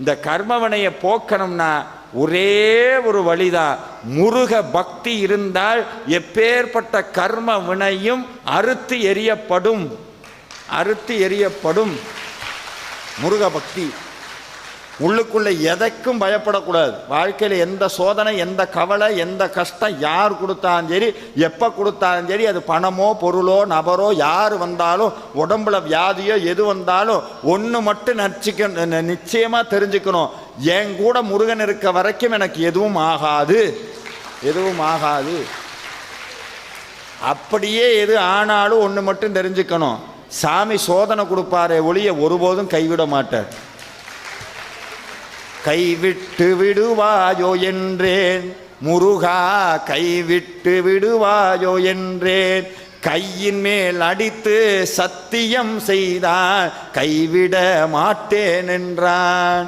இந்த கர்மவினையை போக்கணும்னா ஒரே ஒரு வழிதான், முருக பக்தி இருந்தால் எப்பேற்பட்ட கர்ம வினையும் அறுத்து எறியப்படும். அறுத்து எறியப்படும். முருக பக்தி. உள்ளுக்குள்ள எதைக்கும் பயப்படக்கூடாது. வாழ்க்கையில் எந்த சோதனை, எந்த கவலை, எந்த கஷ்டம் யார் கொடுத்தாலும் சரி, எப்போ கொடுத்தாலும் சரி, அது பணமோ பொருளோ நபரோ யார் வந்தாலும், உடம்புல வியாதியோ எது வந்தாலும் ஒன்று மட்டும் நிச்சயமாக தெரிஞ்சுக்கணும், என் கூட முருகன் இருக்க வரைக்கும் எனக்கு எதுவும் ஆகாது, எதுவும் ஆகாது. அப்படியே எது ஆனாலும் ஒன்று மட்டும் தெரிஞ்சுக்கணும், சாமி சோதனை கொடுப்பாரே ஒழிய ஒருபோதும் கைவிட மாட்டார். கைவிட்டு விடுவாயோ என்றேன் முருகா, கைவிட்டு விடுவாயோ என்றேன், கையின் மேல் அடித்து சத்தியம் செய்தான் கைவிட மாட்டேன் என்றான்.